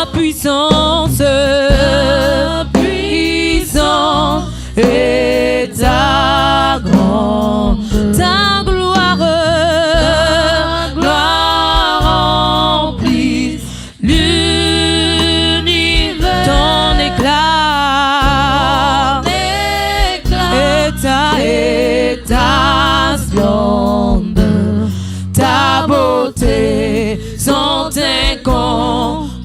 puissance et ta grande, ta gloire remplit l'univers. Ton éclat et ta splendeur, ta beauté sont incomparables.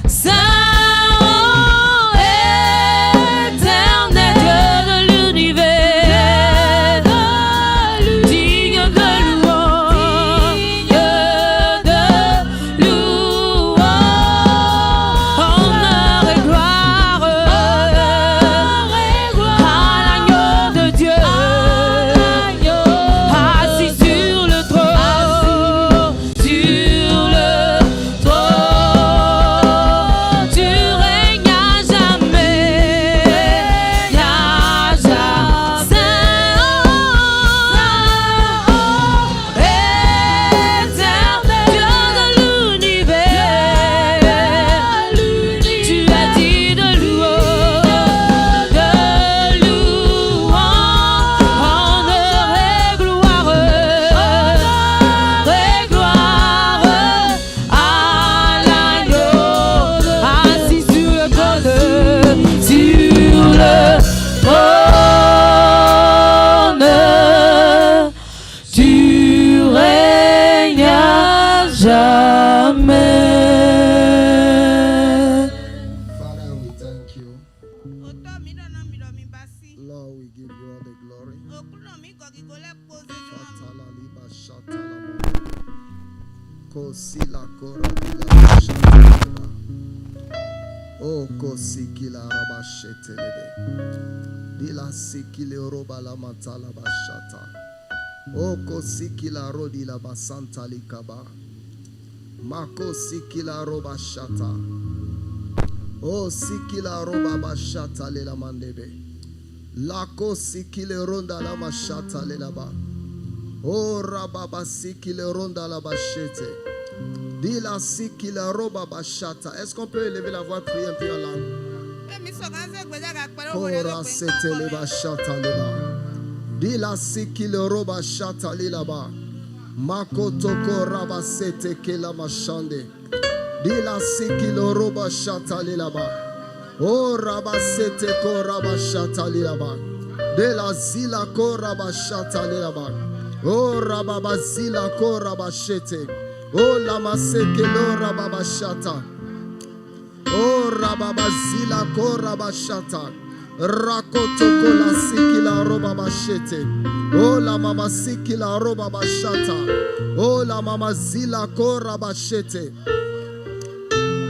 Saint éternel Dieu de l'univers, digne de louange, honneur et gloire à l'agneau de Dieu, assis sur le trône, tu règnes à jamais, éternel Dieu de l'univers, tu as dit de louange, honneur et gloire à l'agneau, assis sur le trône, tu règnes à jamais. Father, we thank you. Lord, we give you all the glory. Fatalaliba shatalamanda. Kosila korabila shatalaba. Oh, kosikila rabashetelebe. Dila sikile roba la matala bashata. Oh, kosikila rodila basanta likaba. Mako sikila roba shata. Oh, sikila roba bashata lela mandebe. Lako sikile ronda la mashata lela ba. Oh, rababa sikile ronda la bashete. Dila sikile roba bashata. Est-ce qu'on peut élever la voix, prier un peu en langue? Kora setele bashata leba. Dila sikile roba shata lela ba. Makoto koraba sete kela mashande. Dila sikile roba shata lela ba. Oh, rabasete ko rabashata lilaba. De la zila ko rabashata lilaba. Oh, rababazila ko rabashete. Oh, lamaseke lo rababashata. Oh, rababazila ko rabashata. Rakotoko la sikila robabashete. Oh, la mama sikila robabashata. Oh, la mama zila ko rabashete.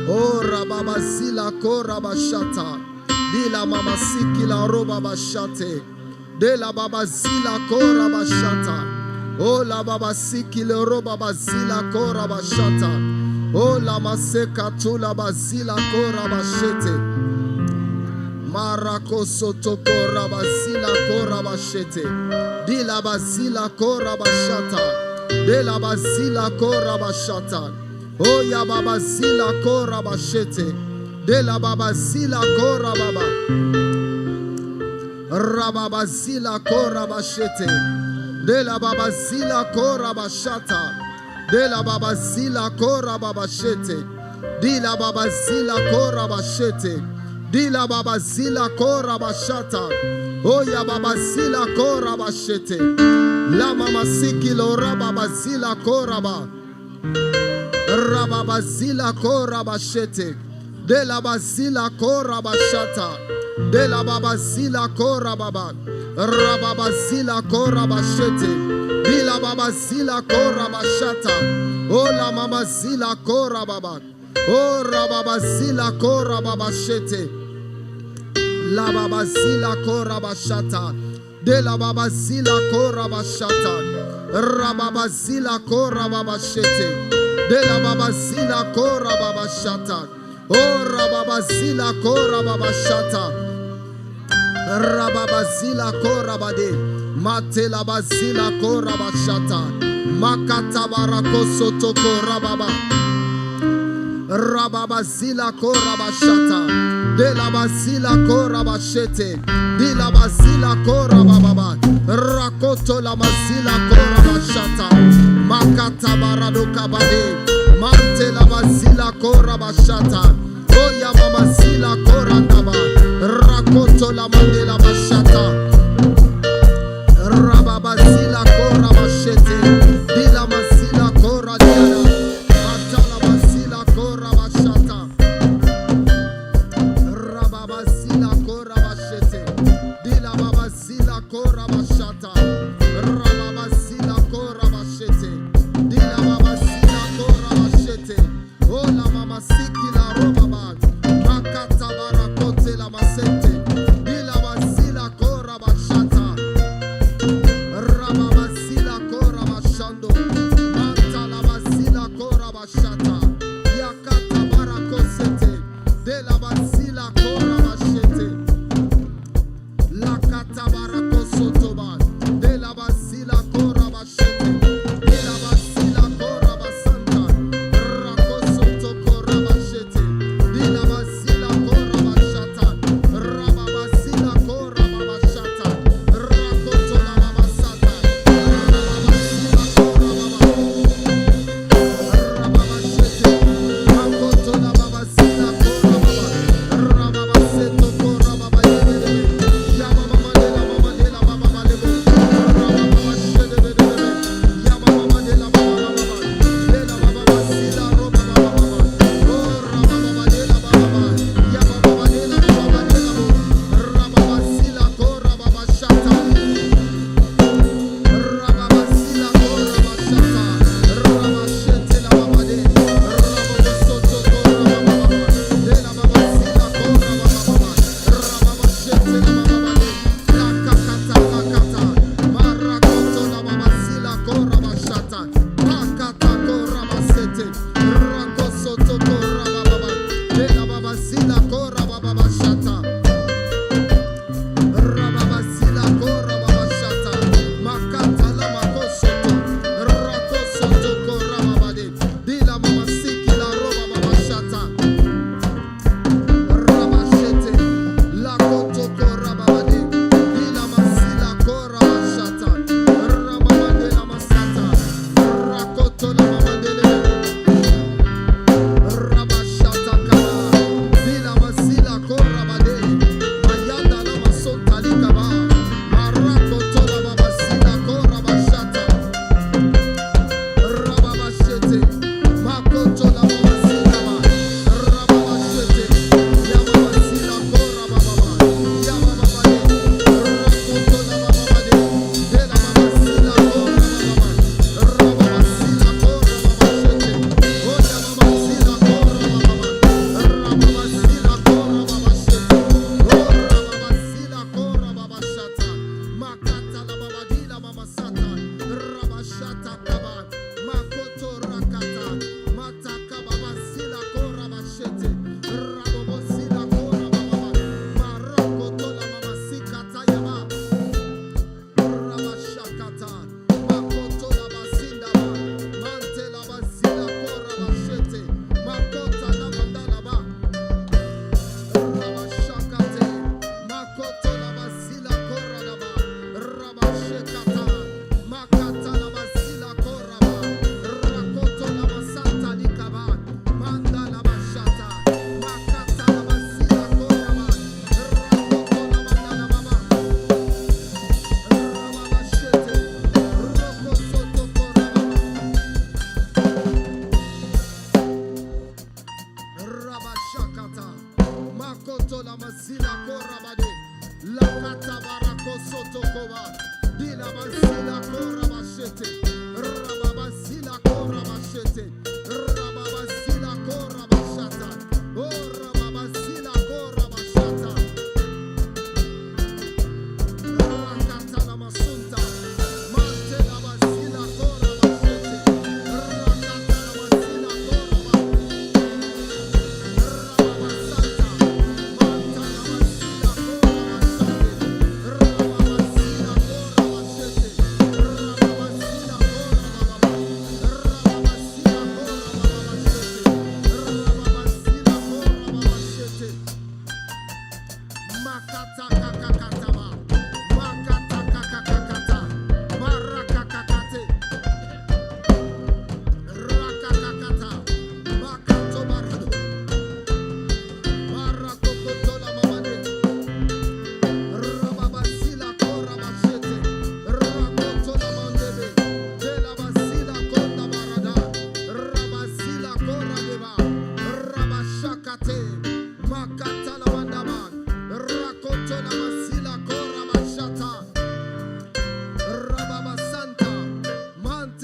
Oh, rababazila ko rabashata. Di la mama sikila robabashate. De la babazila ko rabashata. Oh, la baba sikila robabazila ko rabashata. Oh, la maseka tu la bazila ko rabashete. Marako sotoko rabazila ko rabashete. Di la bazila ko rabashata. De la bazila ko rabashata. Oh, ya baba zila ko rabashete. De la baba zila ko rababa. Rababa zila ko rabashete. De la baba zila ko rabashata. De la baba zila ko rabashete. Di la baba zila ko rabashete. Di la baba zila ko rabashata. Oh, ya baba zila ko rabashete. La mama sikilo rababa zila ko rabba. Rababazila ko rabashete. De la bazila ko rabashata. De la babazila ko rababa. Rababazila ko rabashete. De la babazila ko rabashata. Oh, la mamazila ko rababa. Oh, rababazila ko rabashete. La babazila ko rabashata. De la babazila ko rabashata. Rababazila ko rabashete. De la babazila ko rabashata. Oh, rababazila ko rabashata. Rababazila ko rabade. Mate la bazila kora bashata. Makata barako sotoko rababa. Rababa zila kora bashata. De la bazila kora bashete. De la bazila kora bababa. Rakoto la bazila kora bashata. Makata barado kabade. Mante la bazila kora bashata. Oya mama zila kora kaba. Rakoto la mandela bashata. Rababazila kora bashete. Dila mazila kora diana. Atala bazila kora bashata. Rababazila kora bashete. Dila babazila kora bashata. Rababazila kora bashete. Dila babazila kora bashete. Ola mama siki la robaba. Makata barakote la masete. Dila bazila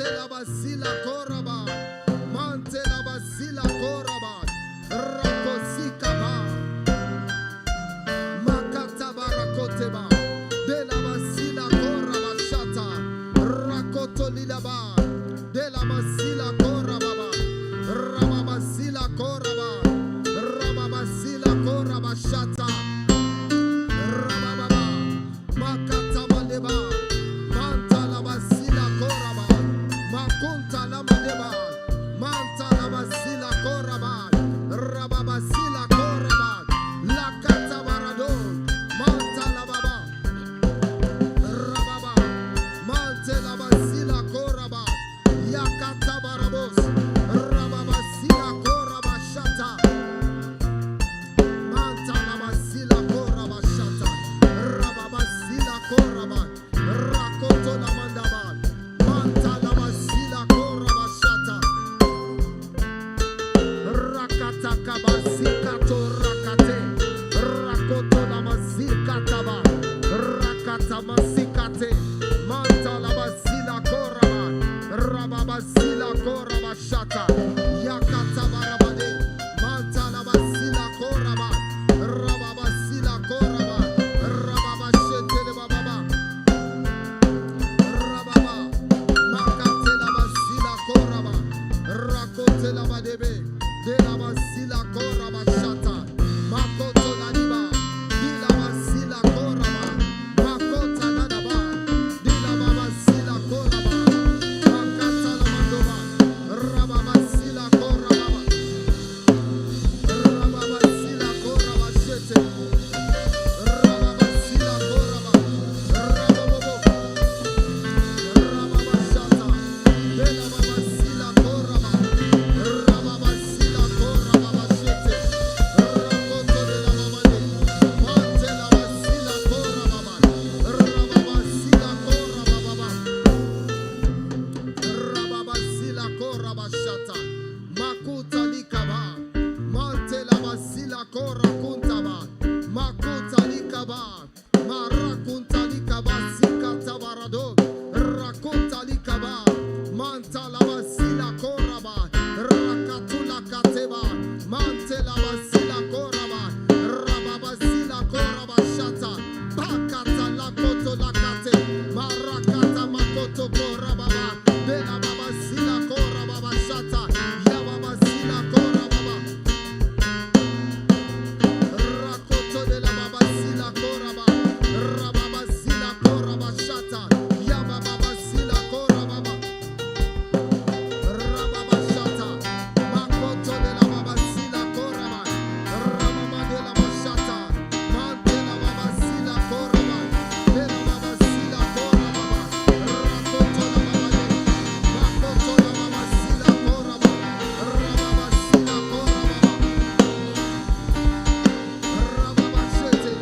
la basila koraba. Mante la basila koraba. Rakozikaba. Makata barakoteba. De la basila koraba shata. Rakoto lilaba. De la basila koraba. Rababasila koraba. Rababasila koraba shata. Rabababa. Makata maleba. Manta la basila koraba. Makunta la madeba. Manta la basila koraba. Rababasila koraba. La kata barado. Manta la baba. Rababa. Mante la basila koraba. Yakata barabos. Rababasila koraba shata. Manta la basila koraba shata. Rababasila koraba. Rakoto la mandaba. Manta la basila koraba shata. Rakata kabasikato rakate. Rakoto la masikataba. Rakata masikate. Manta la basila koraba. Rababasila koraba shata. Yakata barabade. Manta la basila koraba. Rababasila koraba. Rababashete le bababa. Rababa. Makate la basila koraba. Rakote la badebe. De la basila koraba shata. Makoto la diba. Di la basila koraba. Makota la daba. Di la babasila koraba. Makata la mandoba. Rababasila koraba. Rababasila koraba shete. Rababasila koraba. Rababobo. Rababashata. De la babasila koraba. Rababasila koraba shete. Rakoto de la babade. Mante la basila koraba. Rababasila koraba baba. Rababasila koraba shata. Makuta likaba. Mante la basila kora kuntaba. Makuta likaba. Marakunta likaba sikata barado. Rakunta likaba. Manta la basila koraba. Rakatula kateba. Mante la basila koraba. Rababasila koraba shata. Bakata la koto la kate. Marakata makoto korababa. De la babasila korababa shata. Yababasila korababa. Rakoto de la babasila koraba. Rababasila koraba shata. Yababasila korababa. Rababashata. Makoto de la babasila koraba. Rababa de la bashata. Mante la babasila koraba. De la babasila korababa. Rakoto la babade. Makoto la babasila koraba. Rababasila korababa. Rababashete.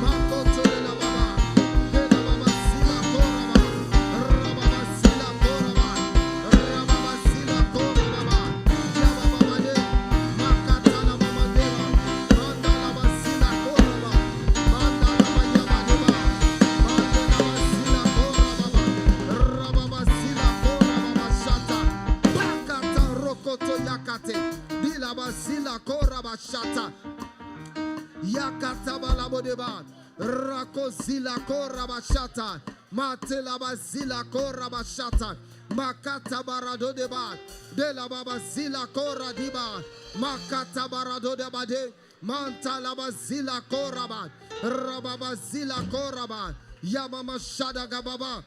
Makoto de la baba. De la babasila koraba. Rababasila koraba. Rababasila korababa. Yabababade. Makata la babadeba. Manda la basila koraba. Manda la bayabadeba. Manda la basila korababa. Rababasila korababa shata. Bakata rokoto yakate. Di la basila koraba shata. Yakata balabodeba. Rakozila koraba shata. Mate la basila koraba shata. Makata barado deba. De la babasila kora diba. Makata barado deba de. Manta la basila koraba. Rababasila koraba. Yamama shada gababa.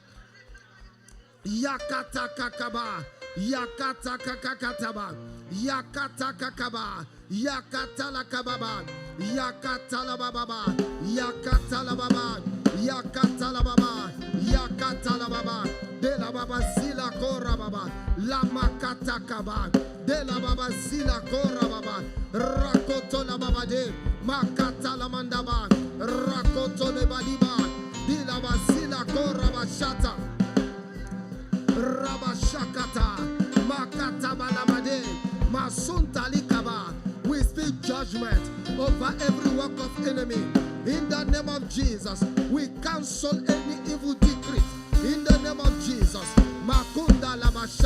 Yakata kakaba. Yakata kakakataba. Yakata kakaba. Yakata la kababa. Yakata la bababa. Yakata la baba. Yakata la baba. Yakata la baba. De la baba sila kora baba. La makata kaba. De la baba sila kora baba. Rakoto la baba de. Makata la mandaba. Rakoto le baliba. De la basila kora bashata. Rabashakata. Makata balamade. Masunta likaba. We speak judgment over every work of enemy. In the name of Jesus, we cancel any evil decree. In the name of Jesus, Makunda Labash.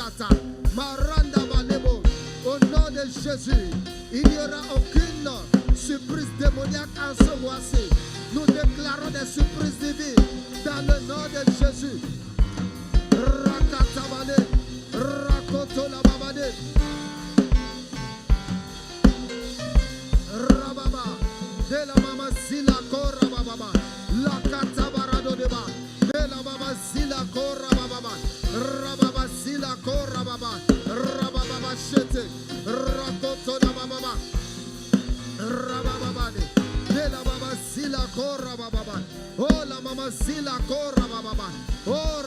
de Jésus, il n'y aura aucune surprise démoniaque en ce mois-ci. Nous déclarons des surprises divines dans le nom de Jésus. Rakatabane, Rakotolababane, Rababa, de la mama zila kora baba, la katabarado deba, de la mama zila kora baba, Rababa zila kora baba, Rababa shete, Rakotona baba, Rababa de la mama zila kora baba, oh la mama zila kora baba, oh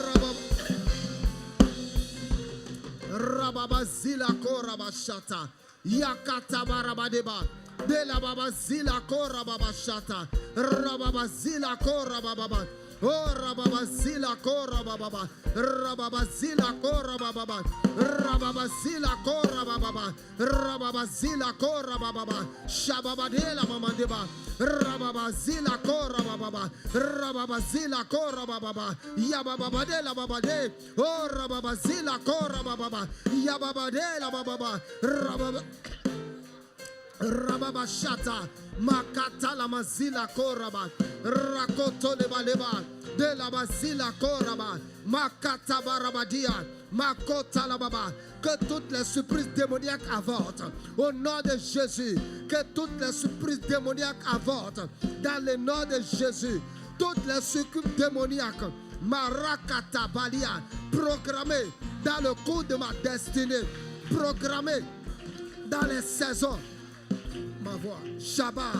Rababa zila kora bashata, yakata barabadeba. De la baba zila kora baba shata, rababa zila kora baba, oh rababa zila kora baba, rababa zila kora baba, rababa zila kora baba, rababa zila kora baba, shababa de la mama deba, rababa zila kora baba, rababa zila kora baba, yababa de la baba de, oh rababa zila kora baba, yababa de la baba, rababa. Rababa shata makata la mazila koraba rakoto leba leba de la mazila koraba makata barabadia makota la baba. Que toutes les surprises démoniaques avortent au nom de Jésus. Que toutes les surprises démoniaques avortent dans le nom de Jésus. Toutes les surprises démoniaques marakata balia programmées dans le cours de ma destinée, programmées dans les saisons. Ma voix, Shaba,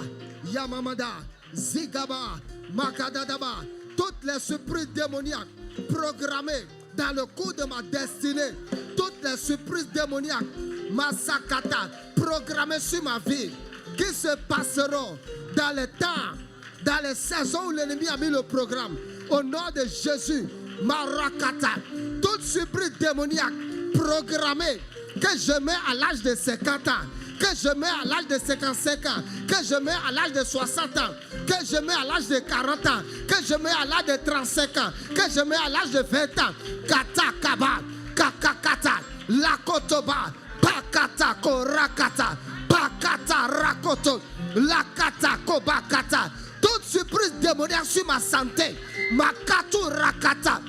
Yamamada, Zigaba, Makadadaba, toutes les surprises démoniaques programmées dans le cours de ma destinée, toutes les surprises démoniaques, Masakata, programmées sur ma vie, qui se passeront dans le temps, dans les saisons où l'ennemi a mis le programme, au nom de Jésus, Marakata, toutes surprises démoniaques programmées que je mets à l'âge de 50 ans, que je mets à l'âge de 55 ans, que je mets à l'âge de 60 ans, que je mets à l'âge de 40 ans, que je mets à l'âge de 35 ans, que je mets à l'âge de 20 ans. Kata kaba, kakakata, lakotoba, pakata korakata, pakata rakoto, lakata kobakata. Toute surprise démoniaque sur ma santé, makatu rakata,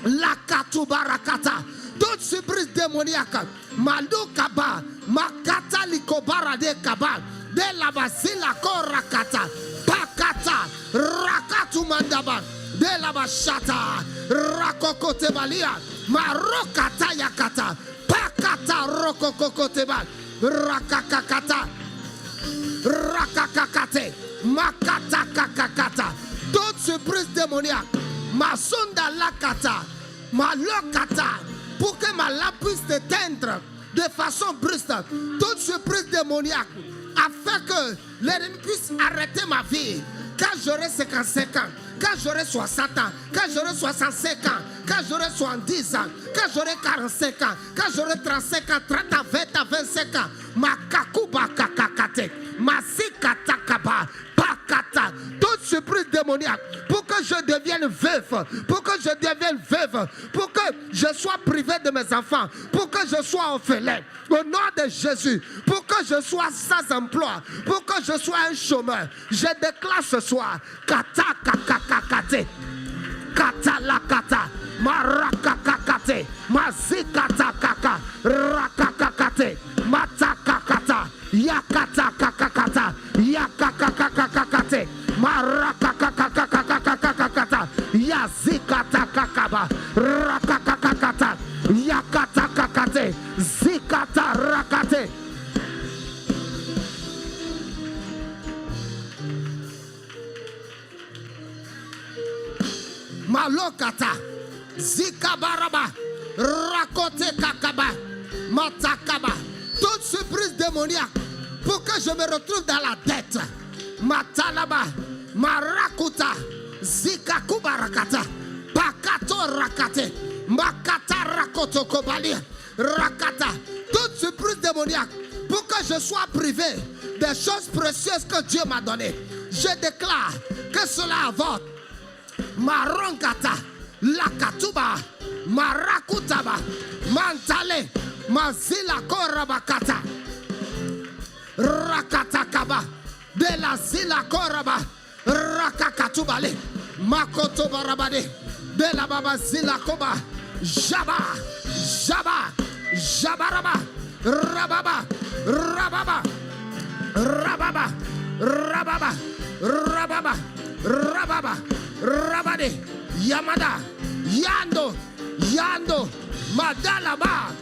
lakatu barakata. Toute surprise démoniaque, Malou Kaba, Makata Likobara de Kaba, de la Basila Korakata, Pakata, Rakatu Mandaba, de la Bashata, Rakokote Balia, Marokata Yakata, Pakata Rokokote Bal, Rakakakata, Rakakakate, Makata Kakakata. Toute surprise démoniaque, Masunda Lakata, Malokata. Pour que ma lampe puisse s'éteindre de façon brusque, toute surprise démoniaque, afin que l'ennemi puisse arrêter ma vie. Quand j'aurai 55 ans, quand j'aurai 60 ans, quand j'aurai 65 ans, quand j'aurai 70 ans, quand j'aurai 45 ans, quand j'aurai 35 ans, 30 ans, 20 ans, 25 ans, ma kakuba kakakate, ma sikatakaba, pakata, toute surprise démoniaque, pour que je devienne veuf, pour que je devienne veuve, pour que je sois privé de mes enfants, pour que je sois orphelin, au nom de Jésus, pour que je sois sans emploi, pour que je sois un chômeur, je déclare ce soir, kata kakakate, kata la kata, marakakakate, mazikata kaka, rakakakate, matakakata, yakata kakakata, yakakakakakate, marakakakakakakakakata, yazikata kakaba, rakakakakata, yakata kakate, zikata rakate. Malokata, zikabaraba, rakote kakaba, matakaba. Toute surprise démoniaque pour que je me retrouve dans la dette. Matalaba, marakuta, zikakubarakata, pakato rakate, makata rakoto kobali, rakata. Toute surprise démoniaque pour que je sois privé des choses précieuses que Dieu m'a données. Je déclare que cela avorte. Marongata, lakatuba, marakutaba, mantale, mazila korabakata, Rakatakaba. De la zila koraba. Rakakatubale. Makoto barabade. De la baba zila koba. Jaba. Jaba. Jabaraba. Rababa. Rababa. Rababa. Rababa. Rababa. Rababa. Rabade. Yamada. Yando. Yando. Madalaba.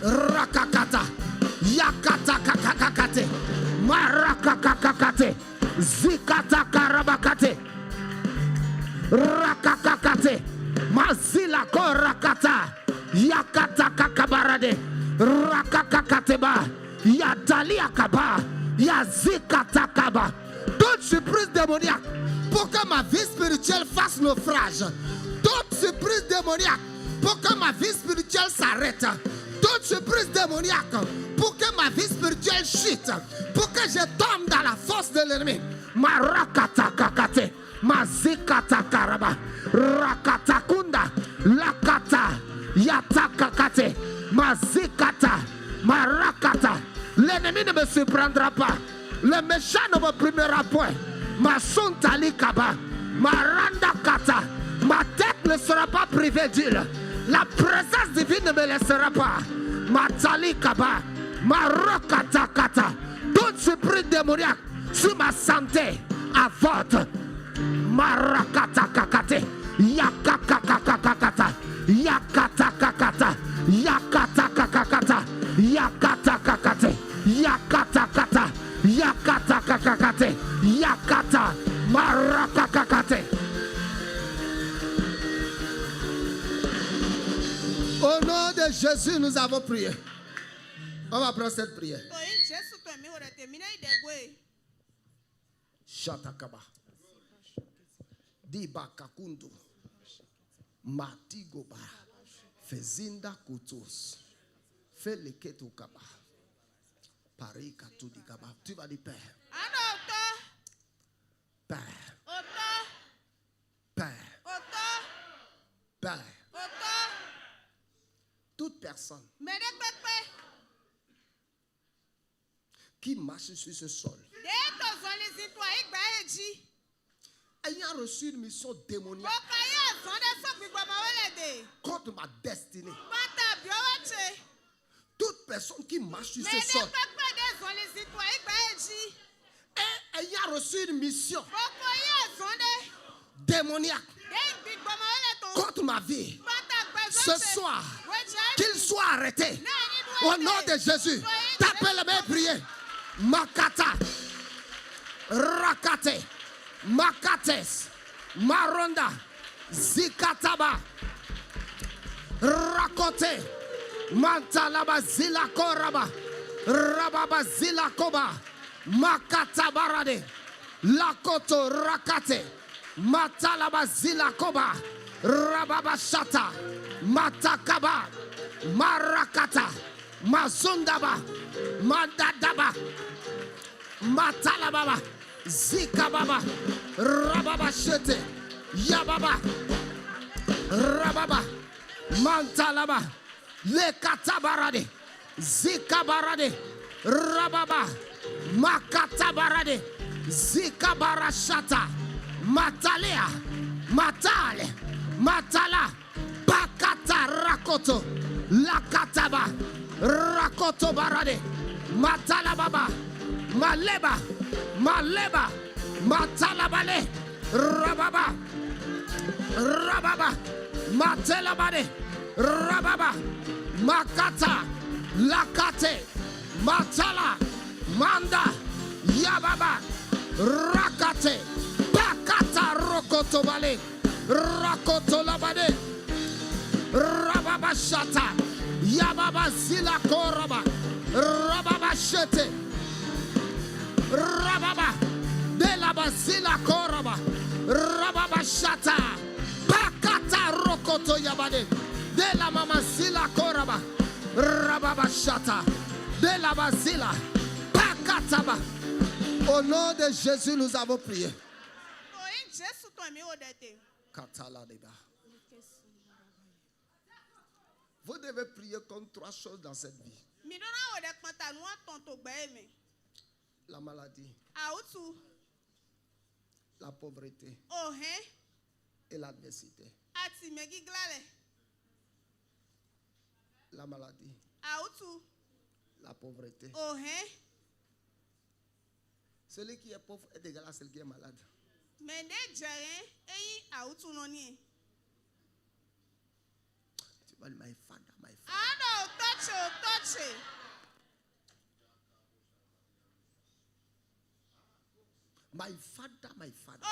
Rakakata. Yakata kakakakate. Marakakakakate. Zikata karabakate. Rakakakate. Mazila korakata. Yakata kakabarade. Rakakakate ba. Yatalia kaba. Yazikata kaba. Toute surprise démoniaque pour que ma vie spirituelle fasse naufrage. Toute surprise démoniaque pour que ma vie spirituelle s'arrête. Toute surprise démoniaque pour que ma vie spirituelle chute. Pour que je tombe dans la force de l'ennemi. Ma rakata kakate. Ma zikata karaba. Rakata kunda. Lakata. Yata kakate. Ma zikata. Ma rakata. L'ennemi ne me surprendra pas. Le méchant ne me primera point. Ma sontali kaba. Ma randa kata. Ma tête ne sera pas privée d'huile. La présence divine ne me laissera pas. Ma tali kaba. Ma rokata kata. Toute surprise démoniaque sur ma santé avorte. Ma rakata kakate. Yakaka kakakata. Yakata kakata. Yakata kakakata. Yakata kakate. Yakata kata. Yakata kakakate. Yakata. Maraka kakate. Au nom de Jésus, nous avons prié. On va prendre cette prière. Shatakaba. Diba kakundu. Matigoba. Fezinda kutus. Feleketu kaba. Parika tudi kaba. Tu vas dire Père. Père. Père. Père. Toute personne qui marche sur ce sol ayant reçu une mission démoniaque contre ma destinée, toute personne qui marche sur ce sol et ayant reçu une mission démoniaque contre ma vie, ce soir, qu'il soit arrêté. Au nom de Jésus, tapez les mains et priez. Makata, Rakate, Makates, Maronda, Zikataba, Rakote, Mantalaba Zilakoraba, Rababa Zilakoba, Makatabarade, Lakoto Rakate, Matalaba Zilakoba, Rababa Shata, Matakaba, Marakata, Mazundaba, Mandadaba, Matalababa, Zikababa, Rababa Shete, Yababa, Rababa, Mantalaba, Lekatabarade, Zikabarade, Rababa, Makatabarade, Zikabarashata, Matalea, Matale, Matala, Bakata Rakoto, Lakataba, Rakoto Barade, Matalababa, Maleba, Maleba, Matalabale, Rababa, Rababa, Matelabade, Rababa, Makata, Lakate, Matala, Manda, Yababa, Rakate, Bakata Rokoto Bale, Rakoto Labade, Rababa Shata, Yababa Zila Koraba, Rababa Shete, Rababa, De la Basila Koraba, Rababa Shata, Bakata Rokoto Yabade, De la Mama Zila Koraba, Rababa Shata, De la Basila, Bakataba. Au nom de Jésus, nous avons prié. Katala Deba. Vous devez prier contre trois choses dans cette vie. la maladie, la pauvreté et l'adversité. La maladie, la pauvreté. Celui qui est pauvre est égal à celui qui est malade. Tu vas dire, my father, my father. My father, my father.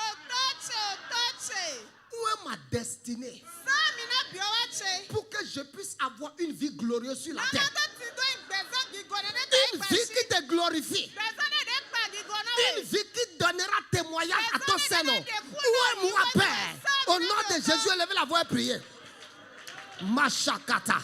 Où est ma destinée? Pour que je puisse avoir une vie glorieuse sur la terre. Une vie qui te glorifie. Une vie qui donnera témoignage à ton Seigneur. Où est moi, Père? Au nom de Jésus, levez la voix et priez. Mashakata,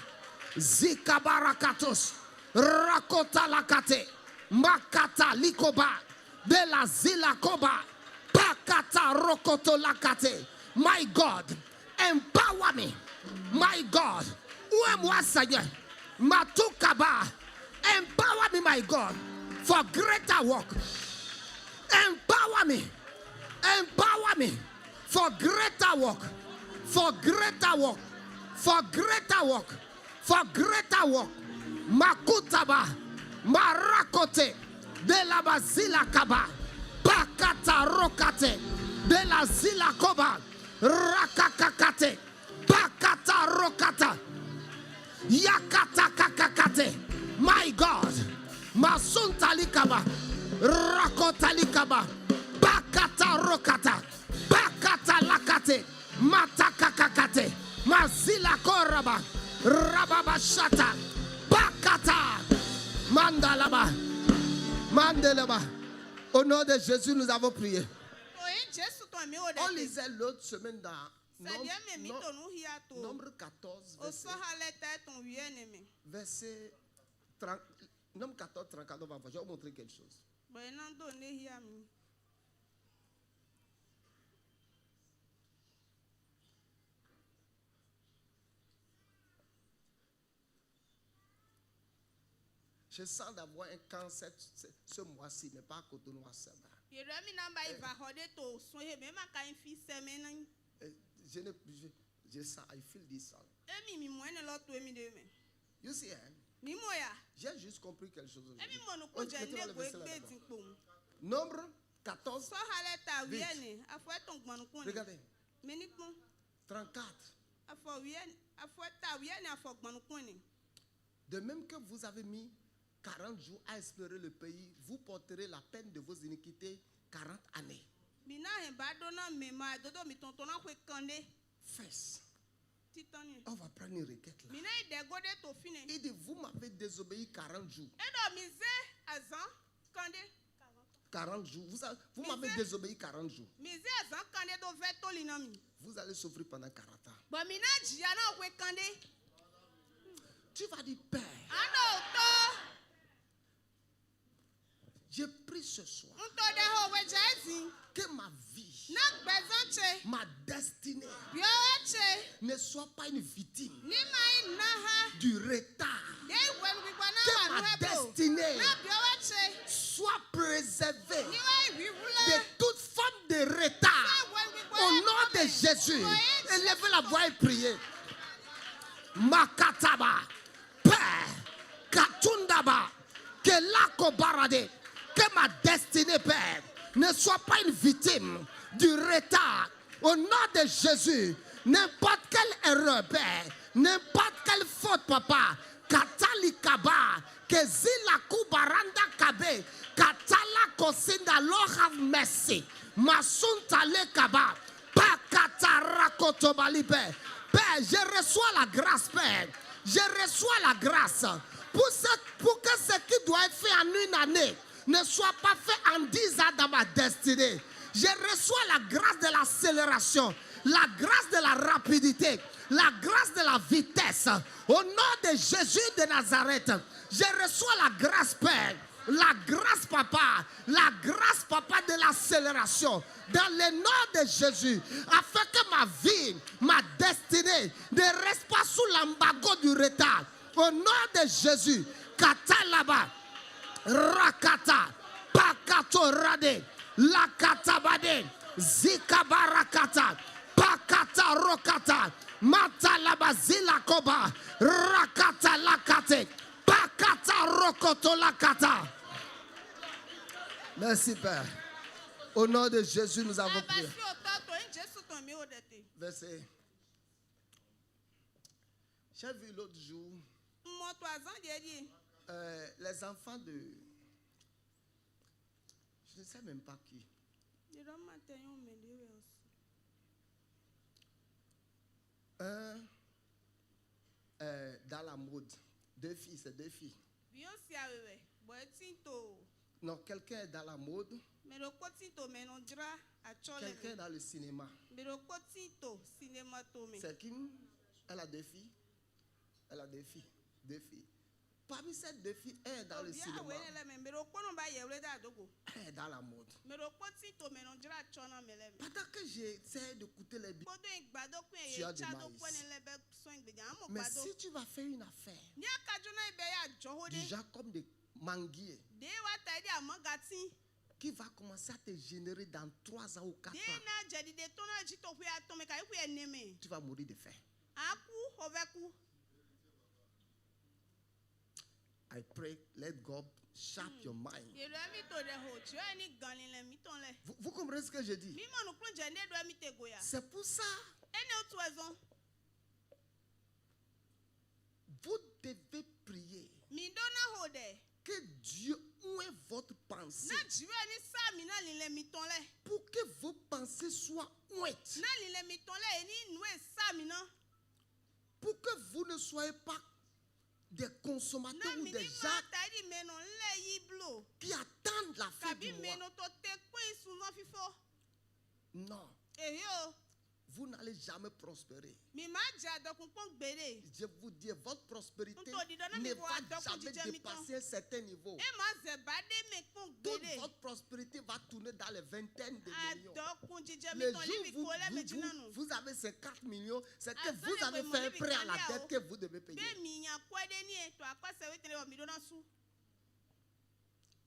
Zikabarakatos, Rakota Lakate, Makata Likoba, de la Zilakoba, Pakata Rokoto Lakate. My God, empower me. My God, où est moi, Seigneur? Matukaba, empower me, my God, for greater work. Empower me. Empower me for greater work. For greater work. For greater work. For greater work. Makutaba. Marakote. De la basila kaba. Bakata rokate. De la zila koba. Rakakakate. Bakata rokata. Yakata kakakate. My God. Masuntali kaba. Rakotali kaba. Bakata rokata. Bakata lakate. Matakakakate. Mazila koraba. Rababa shata. Bakata. Mandalaba. Mandelaba. Au nom de Jésus, nous avons prié. On lisait l'autre semaine dans Nombre 14, verset 30. Nombre 14, 34. Je vais vous montrer quelque chose. Je sens d'avoir un cancer ce mois-ci, mais pas à Cotonou à Seba. Je sens, I feel this song. You see, j'ai juste compris quelque chose aujourd'hui. Nombre 14. Regardez. 34. De même que vous avez mis 40 jours à explorer le pays, vous porterez la peine de vos iniquités 40 années. First. On va prendre une requête là. Il dit, vous m'avez désobéi 40 jours. 40 jours. Vous m'avez désobéi 40 jours. Vous allez souffrir pendant 40 ans. Tu vas dire, Père, je prie ce soir que ma vie, ma destinée ne soit pas une victime du retard. Que ma destinée soit préservée de toute forme de retard. Au nom de Jésus, élevez la voix et priez. Makataba, Père, Katundaba, que l'Akobarade, que ma destinée, Père, ne soit pas une victime du retard. Au nom de Jésus, n'importe quelle erreur, Père, n'importe quelle faute, Papa, Katali Kaba, que Zila Kubaranda Kabe, Katala Kosinda, Lord have mercy, Masuntale Kaba, Pakatara Kotobali, Père. Père, je reçois la grâce, Père. Je reçois la grâce pour que ce qui doit être fait en une année ne soit pas fait en 10 ans dans ma destinée. Je reçois la grâce de l'accélération, la grâce de la rapidité, la grâce de la vitesse. Au nom de Jésus de Nazareth, je reçois la grâce, Père. La grâce, Papa, de l'accélération dans le nom de Jésus, afin que ma vie, ma destinée ne reste pas sous l'embargo du retard. Au nom de Jésus, Katalaba, Rakata. Pakato rade. Lakata bade. Zika barakata. Pakata rokata. Mata labazila koba. Rakata lakate. Pakata rokoto lakata. Merci Père. Au nom de Jésus, nous avons prié. Verset. J'ai vu l'autre jour les enfants de... Je ne sais même pas qui. Dans la mode. 2 filles, c'est 2 filles. Non, quelqu'un est dans la mode. Quelqu'un est dans le cinéma. C'est qui? Elle a 2 filles. Elle a 2 filles. 2 filles. Parmi ces 2 filles, elle est dans le cinéma. Elle est dans la mode. Pendant que j'essaie d'écouter les billes, tu as du maïs. Mais si tu vas faire une affaire, déjà comme des manguiers, qui va commencer à te générer dans 3 ans ou 4 ans, tu vas mourir de faim. I pray, let God sharp your mind. Vous comprenez ce que je dis? C'est pour ça, vous devez prier que Dieu oué votre pensée pour que vos pensées soient ouées. Pour que vous ne soyez pas des consommateurs ou des gens qui attendent la fin du mois. Non. Vous n'allez jamais prospérer. Je vous dis, votre prospérité ne va jamais dépasser un certain niveau. Toute votre prospérité va tourner dans les vingtaines de millions. Le jour où vous avez ces 4 millions, c'est que vous avez fait un prêt à la dette que vous devez payer.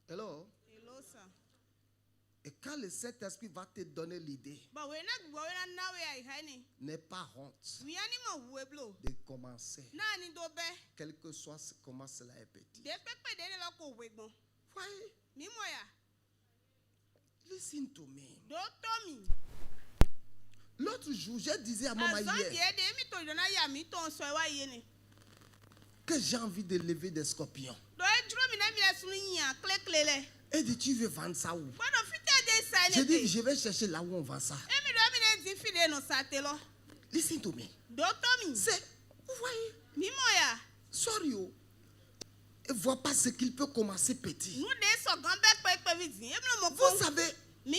Hello? Hello, sir. Et quand le Saint-Esprit va te donner l'idée, n'aie pas honte de commencer, quel que soit comment cela est petit. Voyez? Listen to me. L'autre jour, je disais à maman hier que j'ai envie de lever des scorpions. Elle dit, tu veux vendre ça où? Je dis, je vais chercher là où on vend ça. Listen to me. C'est, vous voyez, sorry, et vois pas ce qu'il peut commencer petit. Vous savez, 1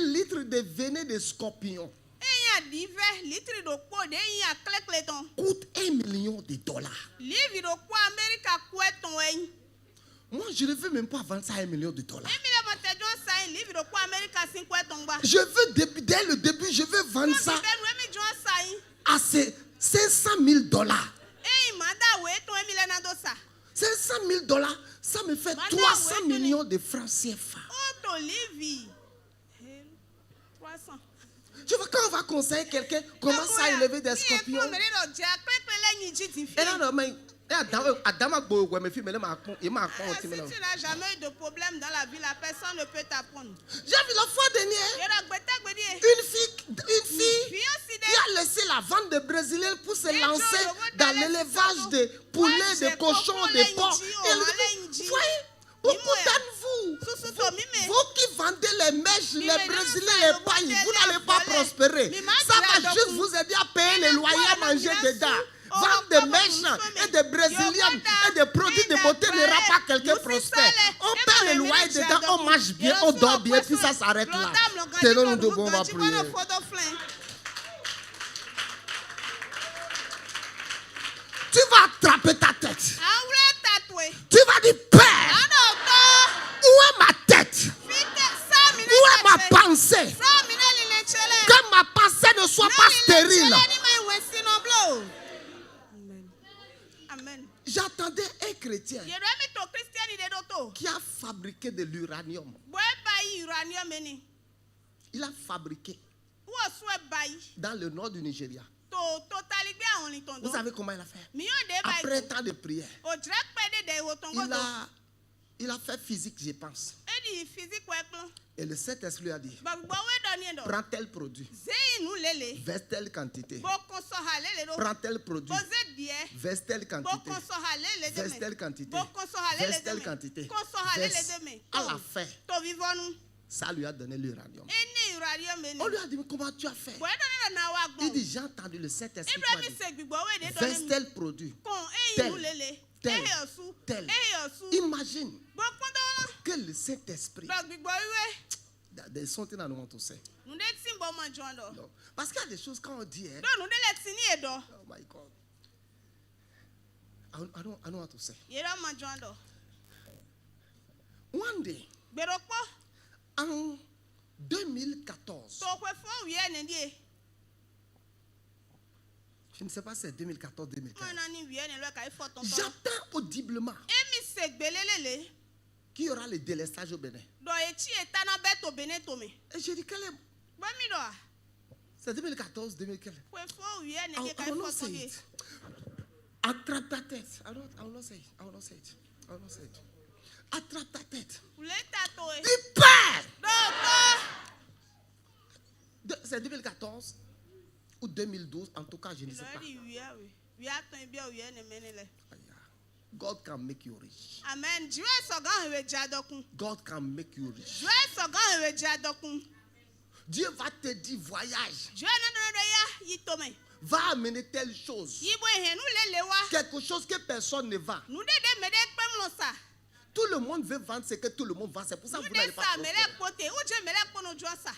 litre de venin de scorpion coûte $1 million. Moi, je ne veux même pas vendre ça à $1 million. Je veux, dès le début, je veux vendre ça à $500 000. $500 000, ça me fait 300 millions de francs CFA. Tu vois, quand on va conseiller quelqu'un, commence à élever des scorpions. Et là, non, mais si tu n'as jamais eu de problème dans la vie, la personne ne peut t'apprendre. J'ai vu la fois dernière une fille qui a laissé la vente de Brésiliens pour se lancer dans l'élevage de poulets, de cochons, de porcs. Voyez, beaucoup d'entre vous qui vendez les mèches, les Brésiliens, les pailles, vous n'allez pas prospérer. Ça va juste vous aider à payer les loyers, à manger dedans. Vendre des mèches et des Brésiliennes et des produits de beauté ne rend pas quelqu'un prospère. On paie les loyers dedans, on mange bien, on dort bien, puis ça s'arrête là. Tenons-nous debout, on va prier. Tu vas attraper ta tête. Tu vas dire, Père, où est ma tête? Où est ma pensée? Que ma pensée ne soit pas stérile. Amen. J'attendais un chrétien Yeromi to Christian de doto. qui a fabriqué de l'uranium. Boy bayi uranium eni. Il a fabriqué Wo swe bayi. dans le nord du Nigeria. To totally be awon liton Vous do. savez comment il a fait? Mi yon de bayi. Après tant de prières, O drek pede de wo tongo do. il a fait physique, je pense. Edi physique we plan. Et le Saint-Esprit lui a dit, Ba gbo we do ni do. prends tel produit, Ze inu lele. verse telle quantité. Bo konso ha lele do. Prends tel produit, Bo ze die. verse telle Bo quantité. konso ha lele de Verse me. telle quantité. Bo konso ha lele Verse de telle me. quantité. Konso ha lele Verse- de me. À la fin, To vivonu. ça lui a donné l'uranium. Eni uranium eni. On lui a dit, mais comment tu as fait? Boy do na wa Il gbon. dit, j'ai entendu le Saint-Esprit qui Ibrahim m'a dit, se gbigbo we de do verse ni mi. tel produit. Kon Tel, inu lele. tel, Ehe osu. tel. Ehe osu. Imagine Bo kondo. que le Saint-Esprit, Do gbigbo we. des sont dans le monde tout seul. Nou de tin bo man join do. Non. Parce qu'il y a des choses quand on dit, hein, Do nou de le tin ni edo. oh my God, I don't want to say. Ye do man join do. One day, Gbero po. en 2014, To kwe fo wi ene die. je ne sais pas si c'est 2014-2015, Mo na ni wi ene lo ka ifo ton ton. j'attends audiblement Emi se gbelelele. qu'il y aura le délestage au Bénin. Do echi eta na be to bene to me. Et j'ai dit, quel est... Bo mi do. C'est 2014-2015. Kwe fo wi ene I die ka will ifo not say ton die. it. Attrape ta tête. I will not say it. I will not say it. I will not say it. Attrape ta tête. Ou le ta to e. Dis Père! Do to. C'est 2014 ou 2012, en tout cas, je ne sais pas. Lori wi a we. Wi a ton bi o wi ene mene le. God can make you rich. Amen. Jiwe so gan hewe jadokun. God can make you rich. Jiwe so gan hewe jadokun. Dieu va te dire voyage. Jiwe na do ya yi to me. Va amener telle chose. Yi bo he nu lele wa. Quelque chose que personne ne vend. Nou de me de pem lo sa. Tout le monde veut vendre ce que tout le monde vend. C'est pour ça que Nou vous de n'allez pas sa me le prospérer. pote. Ou je me le pono jo sa.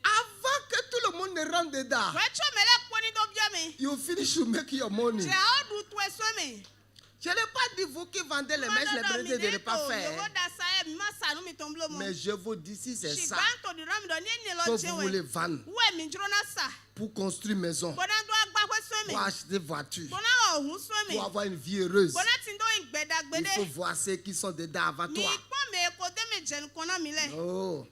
Avant que tout le monde ne rentre dedans, We cho me le poni do bia me. you finish to make your money. Je a du to so me. Je n'ai pas dit vous qui vendez les mèches, les brédés de ne pas Yo faire. da sa e mi ma sa nu mi tomblo mo. Mais je vous dis, si c'est Shi ça banto di ram do ni ni que lo vous je voulez we. vendre We mi jro na sa. pour construire maison, Bona do agba kwe so pour me. acheter voiture, Bona ohun so me. pour avoir une vie heureuse, Bona tin do igbeda il faut gbede. voir ceux qui sont dedans avant Mi toi. po me ko de me jen kona mi le. Oh,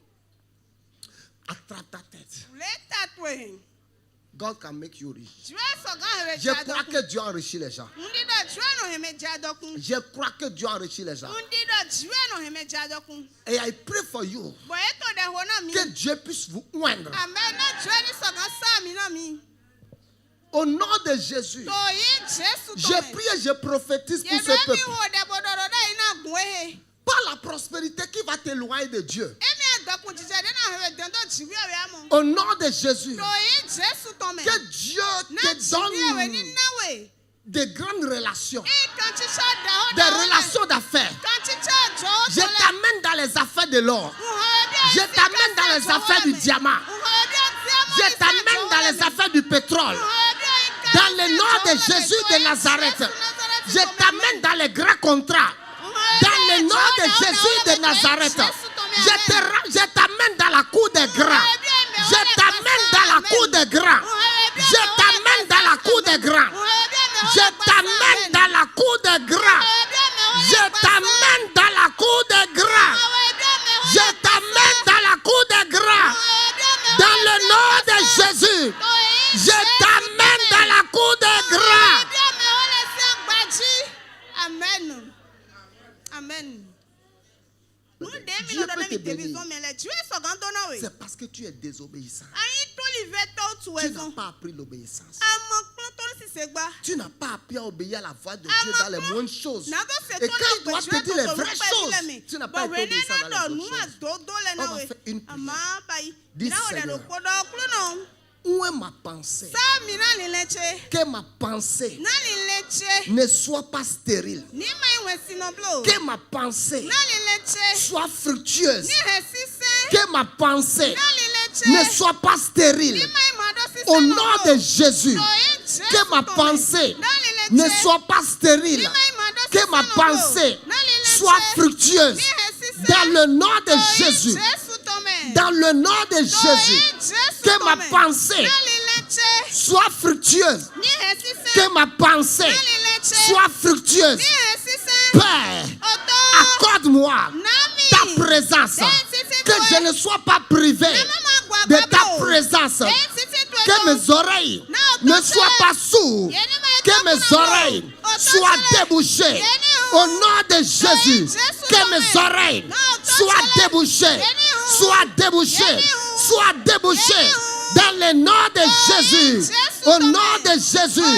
attrape ta tête. Le ta to e. God can make you rich. Jiwe so gan hewe Je crois jadokun. que Dieu enrichit les gens. Ndi do jiwe no he me jadokun. Je crois que Dieu enrichit les gens. Ndi do jiwe no he me jadokun. Et I pray for you Bo e to de ho na mi. que Dieu puisse vous oindre. Amen na jiwe ni so gan sa mi na mi. Au nom de Jésus, To yi Jesu to je me. prie et je prophétise pour Ye ce be mi peuple. wo de bodoro da ina gun ehe. Pas la prospérité qui va t'éloigner de Dieu. Emi agbakun jije de na hewe den do jiwe we amo. Au nom de Jésus, To yi Jesu to me. que Dieu Na te jiwe we ni donne na we. de grandes relations, E kan chicha da ho des relations d'affaires. Kan chicha jo Je t'amène dans les affaires de l'or. Je t'amène dans les affaires du diamant. Je t'amène dans les affaires du pétrole. Dans le nom de Jésus de Nazareth, je t'amène dans les grands contrats. Dans le nom de Jésus de Nazareth, je t'amène dans la cour des grands. Je t'amène dans la cour des grands. Je t'amène dans la cour des grands. Je t'amène dans la cour des grands. Je t'amène dans la cour des grands. Je t'amène dans la cour des grands. Dans le nom de Jésus, je t'amène dans la cour des grands. Amen. Amen. Dieu peut te bénir. C'est C'est parce que tu es désobéissant. Tu Tu n'as pas appris l'obéissance. n'as Tu n'as pas appris à obéir à la voix de Dieu dans les moindres choses. Et Et quand il doit te dire les vraies choses, tu n'as pas été obéissant dans les vraies choses. On va faire une prière. Dis, Seigneur, où est ma pensée? Que ma pensée ne soit pas stérile. Que ma pensée soit fructueuse. Que ma pensée ne soit pas stérile. Au nom de Jésus, que ma pensée ne soit pas stérile. Que ma pensée soit fructueuse. Dans le nom de Jésus. Dans le nom de Jésus. Que ma pensée soit fructueuse. Que ma pensée sois fructueuse. Père, accorde-moi ta présence. Que je ne sois pas privé de ta présence. Que mes oreilles ne soient pas sourdes. Que mes oreilles soient débouchées. Au nom de Jésus. Que mes oreilles soient débouchées. Soient débouchées. Soient débouchées. Dans le nom de Jésus. Au nom de Jésus.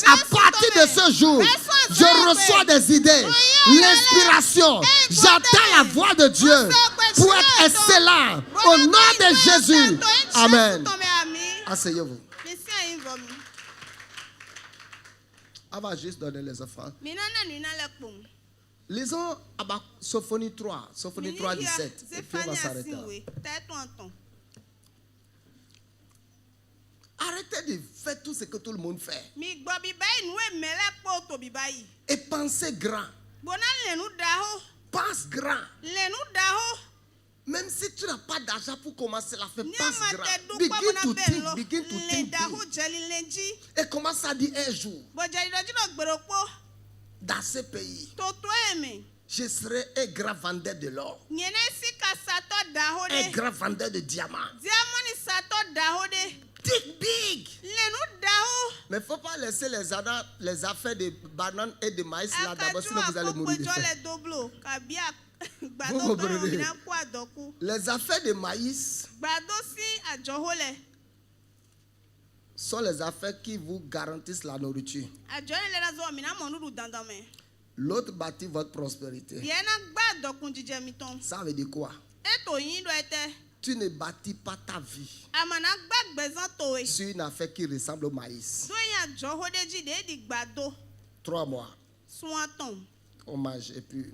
À partir de ce jour, je reçois des idées. L'inspiration. J'entends la voix de Dieu pour être excellent. Au nom de Jésus. Amen. Asseyez-vous. On va juste donner les offrandes. Lisons Sophonie 3, Sophonie 3, 17. Et puis on va s'arrêter là. Arrêtez de faire tout ce que tout le monde fait. Et pensez grand. Pense grand. Même si tu n'as pas d'argent pour commencer la faire, pense grand. Begin to think big. Et commence à dire un jour, dans ce pays, je serai un grand vendeur de l'or. Un grand vendeur de diamants. Think big. Mais il ne faut pas laisser les affaires de bananes et de maïs là d'abord, sinon vous allez mourir de faim. Vous comprenez? Les affaires de maïs sont les affaires qui vous garantissent la nourriture. L'autre bâtit votre prospérité. Ça veut dire quoi? Tu ne bâtis pas ta vie sur une affaire qui ressemble au maïs. 3 mois. On mange et puis...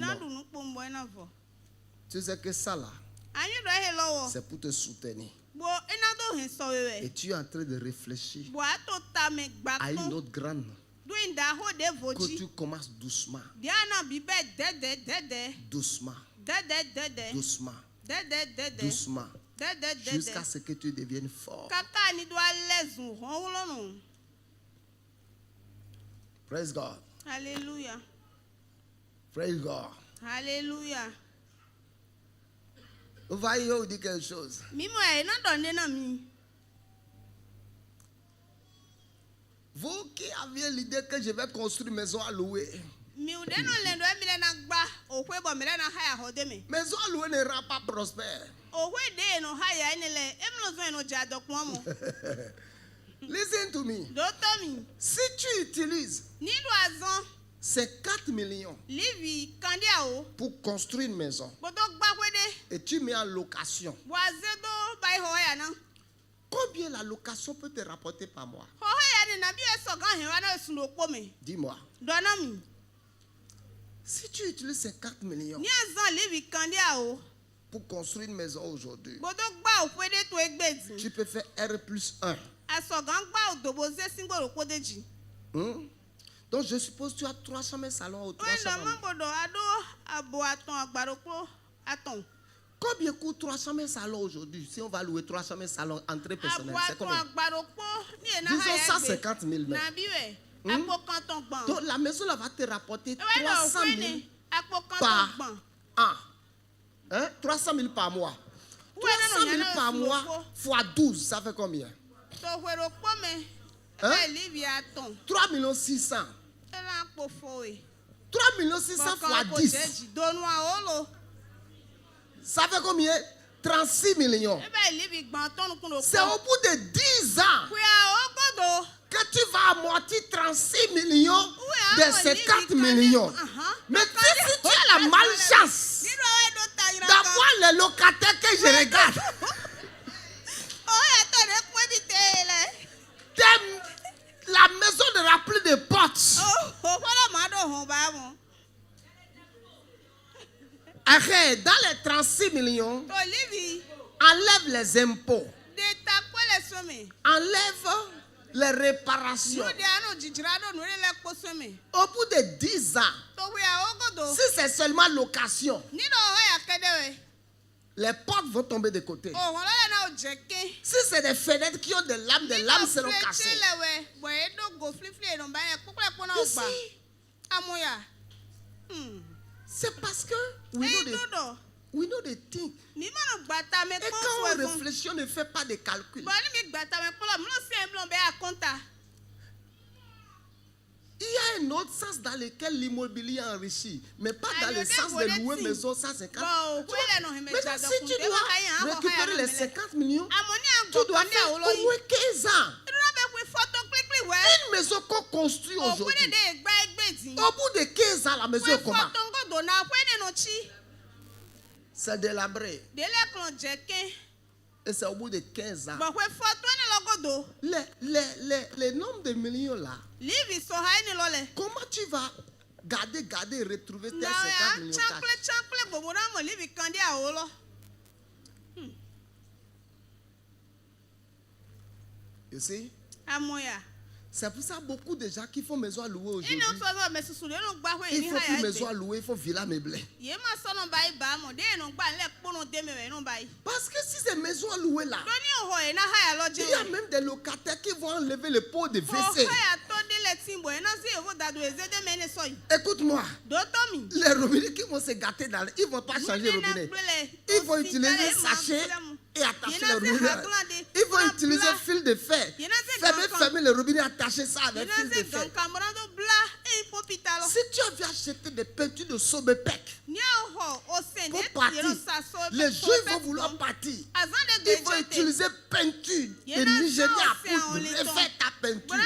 Non. Tu sais que ça là, c'est pour te soutenir. Et tu es en train de réfléchir à une autre grande. Que tu commences doucement. Doucement. Doucement. Doucement. Jusqu'à ce que tu deviennes fort. Praise God. Alléluia. Praise God. Alléluia. Vous voyez, on dit quelque chose. Vous qui aviez l'idée que je vais construire une maison à louer. Maison à louer ne rend pas prospère. Listen to me. Si tu utilises ces 4 millions pour construire une maison et tu mets en location, combien la location peut te rapporter par mois? Dis-moi. Si tu utilises ces 4 millions pour construire une maison aujourd'hui, tu peux faire R+1. Donc je suppose que tu as 300 000 salons ou 300 000. Combien coûte 300 000 salons aujourd'hui? Si on va louer 300 000 salons entrée personnelle, c'est combien? Disons 150 000 mètres. Donc la maison là va te rapporter 300 000 par an. 300 000 par mois. 300 000 par mois fois 12, ça fait combien? 3 600 000. 3 600 000 fois 10. Ça fait combien? 36 millions. C'est au bout de 10 ans que tu vas amortir 36 millions de ces 4 millions. Mais si tu as la malchance d'avoir les locataires que je regarde, la maison ne remplit plus de portes. Arrête, dans les 36 millions, enlève les impôts, enlève les réparations. Au bout de 10 ans, si c'est seulement location, les portes vont tomber de côté. Oh, on l'a là au jeké. Si c'est des fenêtres qui ont des lames seront cassées. Ici, c'est parce que we know the thing. Et quand on réfléchit, on ne fait pas de calcul. Il y a un autre sens dans lequel l'immobilier enrichit, mais pas dans le sens de louer maison 150. Maintenant, si tu dois récupérer les 50 millions, tu dois faire au moins 15 ans. Une maison qu'on construit aujourd'hui, au bout de 15 ans, la maison est comment? C'est délabré. Et c'est au bout de 15 ans. Les nombres de millions là, comment tu vas garder et retrouver tes 50 millions cash? You see? C'est pour ça beaucoup de gens qui font maison à louer aujourd'hui. Il faut plus maison à louer, il faut villa meublée. Parce que si c'est maison à louer là, il y a même des locataires qui vont enlever le pot de WC. Écoute-moi, les robinets qui vont se gâter dans ils ne vont pas changer le robinet. Ils vont utiliser sachet et attacher le robinet. Ils vont utiliser fil de fer. Fermer le robinet, attacher ça avec fil de fer. Si tu avais acheté des peintures de Sobepec pour partir, les gens vont vouloir partir. Ils vont utiliser peinture de Nigeria pour refaire ta peinture.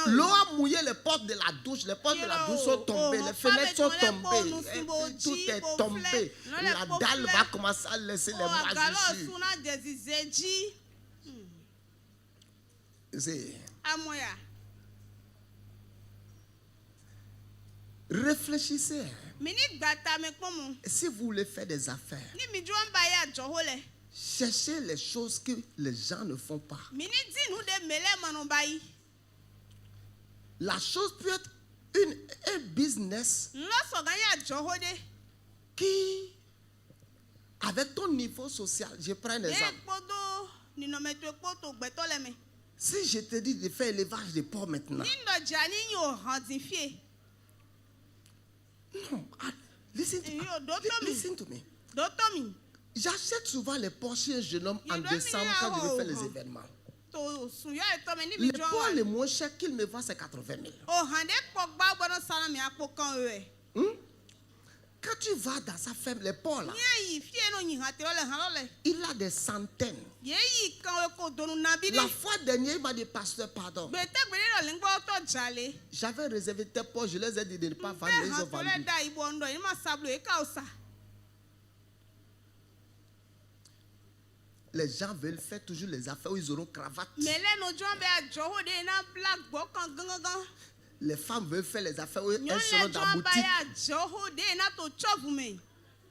L'eau a mouillé les portes de la douche. Les portes de la douche sont tombées. Les fenêtres sont tombées. Et puis, tout est tombé. La dalle va commencer à laisser les moisissures. Réfléchissez. Si vous voulez faire des affaires, cherchez les choses que les gens ne font pas. La chose peut être un business qui, avec ton niveau social, je prends un exemple. Si je te dis de faire élevage de porcs maintenant, non, listen to me. J'achète souvent les porcs chez un jeune homme en décembre quand je vais faire les événements. Les porcs les moins chers qu'il me vend, c'est 80 000. Quand tu vas dans sa ferme, les porcs là, il a des centaines. La fois dernière, il m'a dit, pasteur, pardon. J'avais réservé tes porcs, je les ai dit de ne pas vendre, ils ont vendu. Les gens veulent faire toujours les affaires où ils auront cravate. Les femmes veulent faire les affaires où elles seront dans la boutique.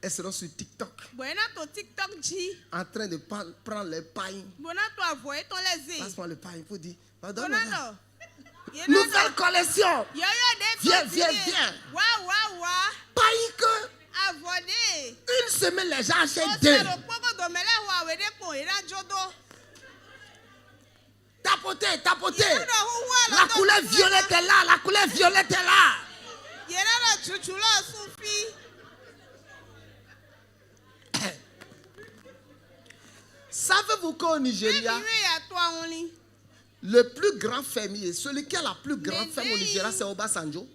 Elles seront sur TikTok. En train de prendre les pailles. Passe-moi le paille pour dire, pardon. Nouvelle collection. Viens. Paille que une semaine les gens achètent deux. Tapotez. La couleur violette est là. Savez-vous qu'au Nigeria, le plus grand fermier, celui qui a la plus grande ferme au Nigeria, c'est Obasanjo.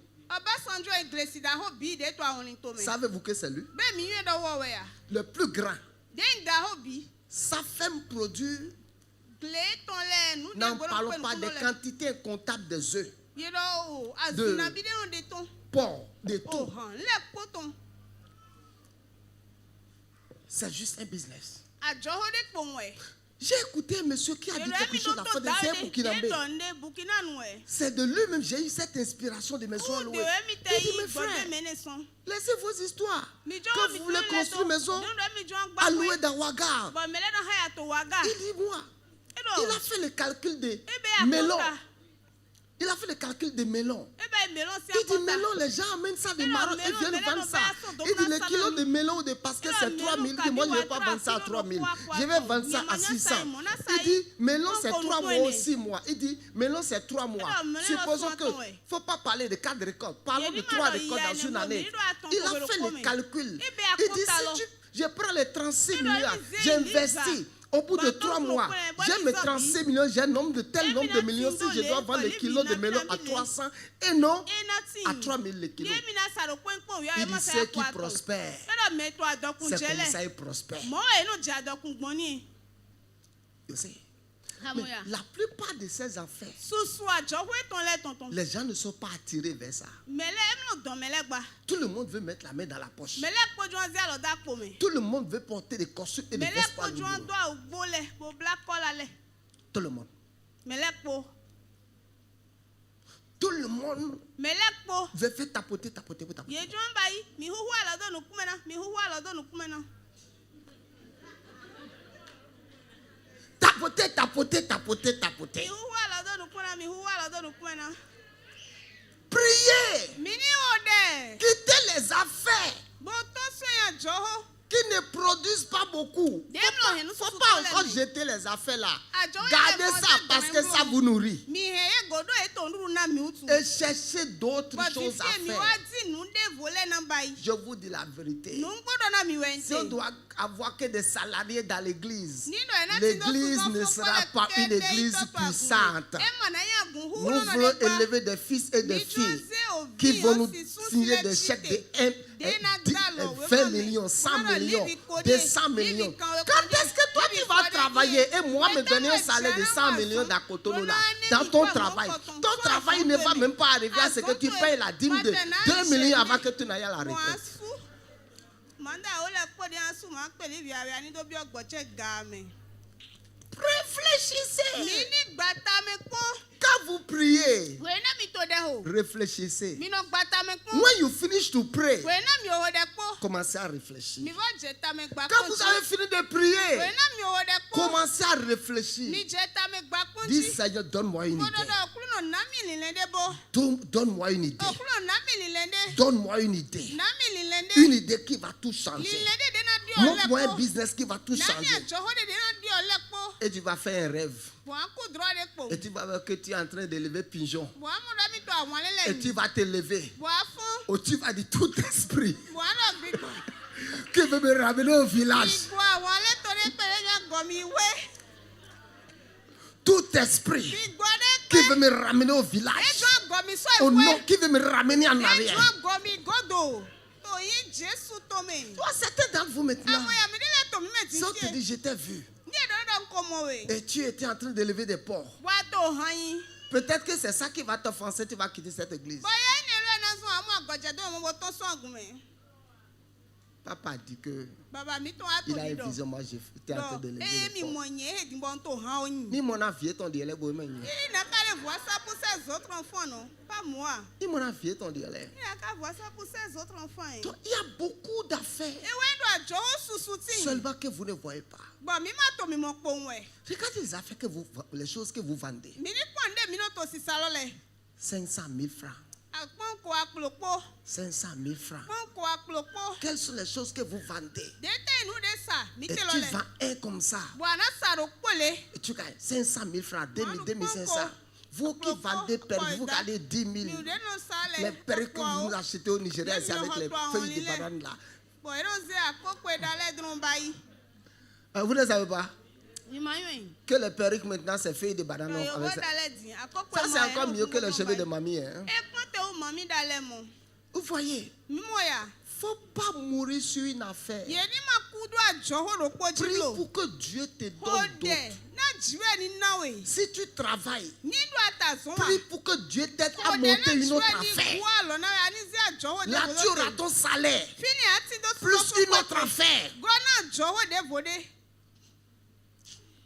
Savez-vous que c'est lui? Le plus grand. Sa ferme produit, n'en parlons pas, des quantités incomptables des œufs, de porc, de tout. C'est juste un business. J'ai écouté un monsieur qui a dit quelque chose à la fin de ses Burkinabé. C'est de lui-même j'ai eu cette inspiration de maison à louer. Il dit, mes frères, laissez vos histoires. Quand vous voulez construire une maison à louer dans Ouaga, il dit, moi, il a fait le calcul des melons. Il dit melon, les gens amènent ça de Maroc et viennent vendre ça. Il dit le kilo de melon ou de pasquet c'est 3 000. Il dit moi je ne vais pas vendre ça à 3 000. Je vais vendre ça à 600. Il dit melon c'est 3 mois ou 6 mois. Il dit melon c'est 3 mois. Supposons que il ne faut pas parler de 4 récoltes. Parlons de 3 récoltes dans une année. Il a fait le calcul. Il dit si je prends les 36 millions, j'investis. Au bout de 3 mois, j'ai mes 36 millions, j'ai un nombre de tel nombre de millions. Si je dois vendre le kilo de melon à 300 et non à 3 000 le kilo. Il dit ceux qui prospèrent, c'est comme ça ils prospèrent. You see? Mais la plupart de ces affaires, les gens ne sont pas attirés vers ça. Tout le monde veut mettre la main dans la poche. Tout le monde veut porter des costumes et des vestes par le dos. Tout le monde. Tout le monde veut faire tapoter. Tapoter. Priez. Quittez les affaires qui ne produisent pas beaucoup. Il ne faut pas encore jeter les affaires là. Gardez ça parce que ça vous nourrit. Et cherchez d'autres choses à faire. Je vous dis la vérité. Si on doit avoir que des salariés dans l'église, l'église ne sera pas une église puissante. Nous voulons élever des fils et des filles qui vont nous signer des chèques de 20 millions, 100 millions, 200 millions. Quand est-ce que toi tu vas travailler et moi me donner un salaire de 100 millions d'à Cotonou là, dans ton travail? Ton travail ne va même pas arriver à ce que tu payes la dîme de 2 millions avant que tu n'ailles à la retraite. Réfléchissez. Quand vous priez, réfléchissez. When you finish to pray, commencez à réfléchir. Quand vous avez fini de prier, commencez à réfléchir. Dis Seigneur, donne-moi une idée. Donne-moi une idée. Donne-moi une idée. Une idée qui va tout changer. Montre-moi un business qui va tout changer. Et tu vas faire un rêve. Et tu vas voir que tu es en train de lever pigeon. Et tu vas te lever. Ou tu vas dire tout esprit qui veut me ramener au village. Tout esprit qui veut me ramener au village. Au nom qui veut me ramener en arrière. Toi, certains d'entre vous maintenant, si on te dit je t'ai vu et tu étais en train de lever des porcs, peut-être que c'est ça qui va t'offenser, tu vas quitter cette église. Papa a dit que il a une vision, moi j'étais en train de lever des porcs. Ni mon avis ton dialogue. Pas moi. Ni mon avis ton dialogue. Il y a beaucoup d'affaires seulement que vous ne voyez pas. Regardez les affaires les choses que vous vendez. 500 000 francs. 500 000 francs. Quelles sont les choses que vous vendez? Et tu vends un comme ça. Et tu gagnes 500 000 francs, 2000, 2500. Vous qui vendez perruques, vous gagnez 10 000. Les perruques que vous achetez au Nigeria, c'est avec les feuilles de banane là. Vous ne savez pas que les perruques maintenant c'est feuilles de banane avec ça. Ça c'est encore mieux que les cheveux de mamie. Hein? Vous voyez, il ne faut pas mourir sur une affaire. Prie pour que Dieu te donne d'autres. Si tu travailles, prie pour que Dieu t'aide à monter une autre affaire. Là tu auras ton salaire plus une autre affaire.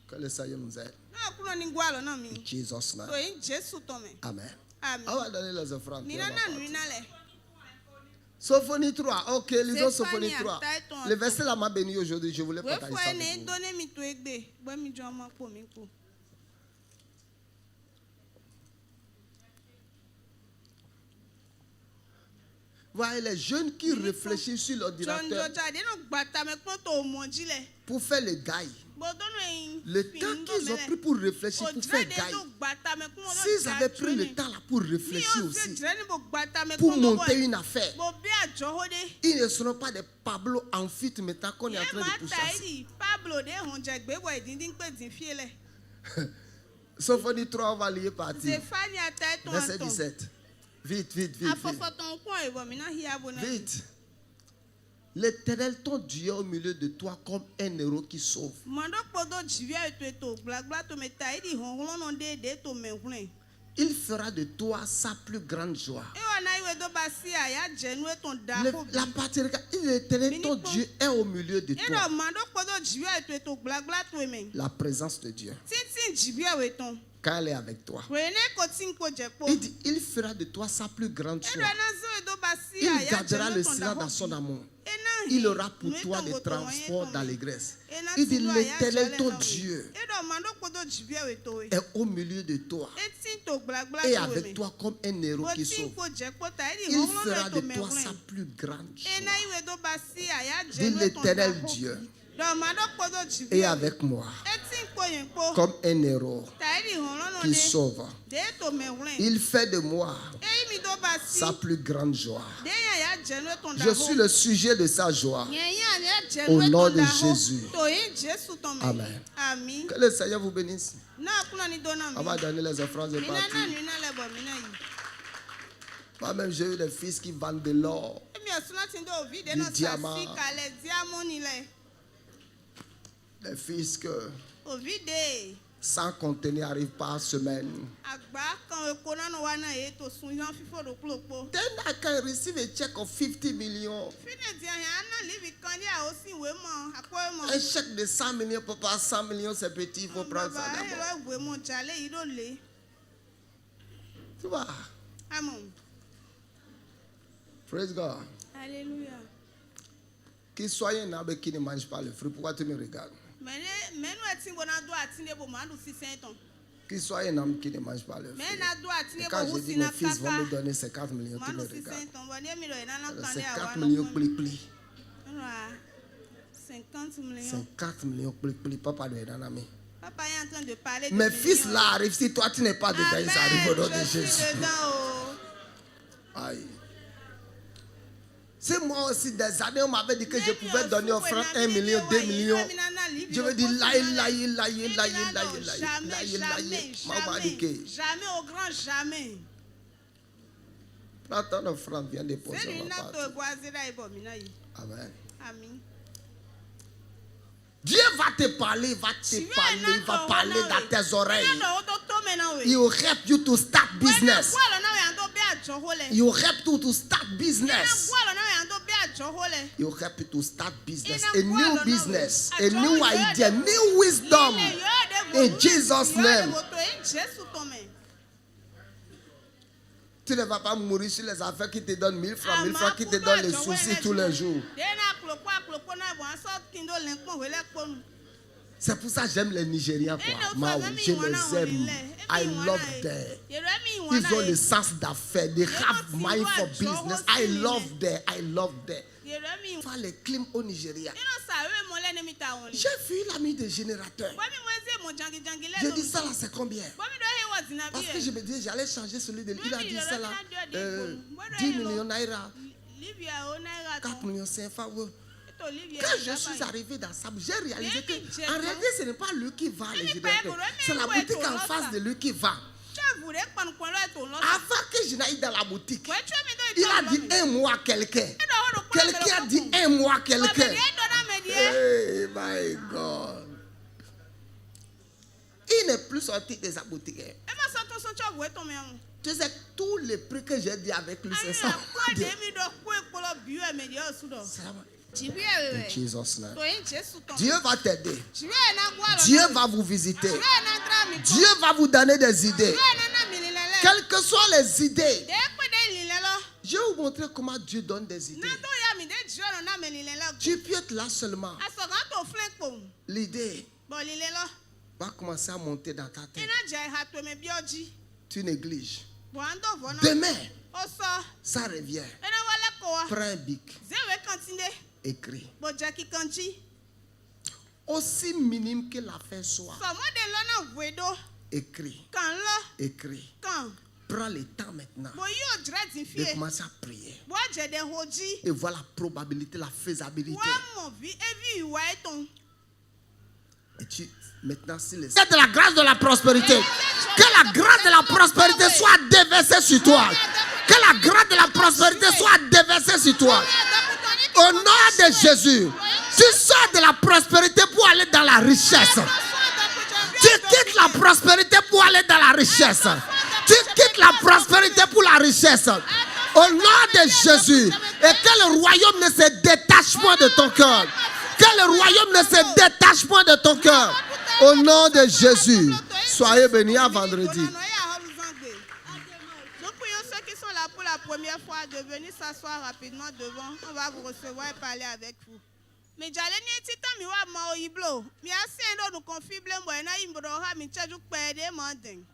Que le Seigneur nous aide. In Jesus' name. Amen. On va donner les offrandes. Sophonie 3. Ok, lisons Sophonie 3. Le verset là m'a béni aujourd'hui. Je voulais partager ça avec vous. Voyez les jeunes qui réfléchissent sur l'ordinateur pour faire le gaille. Le temps qu'ils ont pris pour réfléchir, pour faire gaille. S'ils avaient pris le temps là pour réfléchir aussi, pour monter une affaire, ils ne seront pas des Pablo en fuite maintenant qu'on est en train de pourchasser. Sophonie 3, on va lire partir. Verset 17. Vite, vite, vite. Vite. L'Éternel, ton Dieu, au milieu de toi comme un héros qui sauve. Il fera de toi sa plus grande joie. La partie, l'Éternel, ton Dieu, est au milieu de toi. La présence de Dieu, quand elle est avec toi, il dit, il fera de toi sa plus grande joie. Il gardera le silence dans son amour. Il aura pour toi des transports d'allégresse. Il dit, l'Éternel, ton Dieu, est au milieu de toi et avec toi comme un héros qui sauve. Il fera de toi sa plus grande joie. Dit, l'Éternel Dieu est avec moi comme un héros qui sauve. Il fait de moi sa plus grande joie. Je suis le sujet de sa joie. Au nom de Jésus. Amen. Que le Seigneur vous bénisse. On va donner les offrandes de partie. Moi-même, j'ai eu des fils qui vendent de l'or, du diamant. Des fils que 100 conteneurs arrivent par semaine. Then I can receive a check of 50 millions. Un chèque de 100 millions, papa, 100 millions, c'est petit, il faut prendre ça d'abord. Tu vois? Praise God. Alléluia. Qu'il soit un arbre qui ne mange pas le fruit, pourquoi tu me regardes? Qu'il soit un homme qui ne mange pas le fruit. Et quand je dis mes fils vont me donner 50 millions, tu me regardes. 50 millions, pli. 50 millions, pli. Papa doit être un ami. Papa est en train de parler. Mes fils là arrivent. Si toi tu n'es pas dedans, ils arrivent au nom de Jésus. Aïe. C'est moi aussi des années, on m'avait dit que je pouvais donner offrande 1 million, 2 millions. Je veux dire, laïe. Maman dit que. Jamais, au grand jamais. Prends ton offrande, viens déposer ma part. Amen. Amen. Dieu va te parler, il va parler dans tes oreilles. He will help you to start business. He will help you to start business. He will help you to start business. A new business, a new idea, new wisdom. In Jesus' name. Tu ne vas pas mourir sur les affaires qui te donnent 1000 francs, 1000 francs qui te donnent les soucis tous les jours. C'est pour ça que j'aime les Nigérians. Je les aime. I love them. Ils ont le sens d'affaires. They have mind for business. I love them. Faire les clims au Nigeria. J'ai vu l'ami des générateurs. Je dis ça là, c'est combien? Parce que je me dis, j'allais changer celui de lui. Il a dit ça là, 10 millions naira, 4 millions CFA. Quand je suis arrivé dans ça, j'ai réalisé que en réalité, ce n'est pas lui qui vend les générateurs. C'est la boutique en face de lui qui vend. Avant que je n'aille dans la boutique, il a dit un mois à quelqu'un. Quelqu'un a dit un mois à quelqu'un. Hey my God. Il n'est plus sorti de sa boutique. Tu sais, tous les prix que j'ai dit avec lui, c'est ça. In Jesus' name. Dieu va t'aider. Dieu va vous visiter. Dieu va vous donner des idées. Quelles que soient les idées. Je vais vous montrer comment Dieu donne des idées. Tu peux être là seulement. L'idée va commencer à monter dans ta tête. Tu négliges. Demain, ça revient. Prends un bic. Zéwe kantine. Écris. Bo Jackie kanji. Aussi minime que l'affaire soit. So mo de lona wedo. Écris. Kan lo. Écris. Kan. Prends le temps maintenant Bo yo dread de fie. commencer à prier. Bo je de hoji. Et voir la probabilité, la faisabilité. Wa mo vi evi wa eton. Et tu, maintenant, si les... de la grâce de la prospérité. Que la grâce de la prospérité soit déversée sur toi. Que la grâce de la prospérité soit déversée sur toi. Au nom de Jésus, tu sors de la prospérité pour aller dans la richesse. Tu quittes la prospérité pour aller dans la richesse. Tu quittes la prospérité pour la richesse. Au nom de Jésus. Et que le royaume ne se détache point de ton cœur. Que le royaume ne se détache point de ton cœur. Au nom de Jésus. Soyez bénis à vendredi. Donc pour ceux qui sont là pour la première fois, de venir s'asseoir rapidement devant. On va vous recevoir et parler avec vous. Mais j'allais ni tita mi wa ma o iblo. Mi asi endo du confible mbo na imbro ha mi cheju pede manding.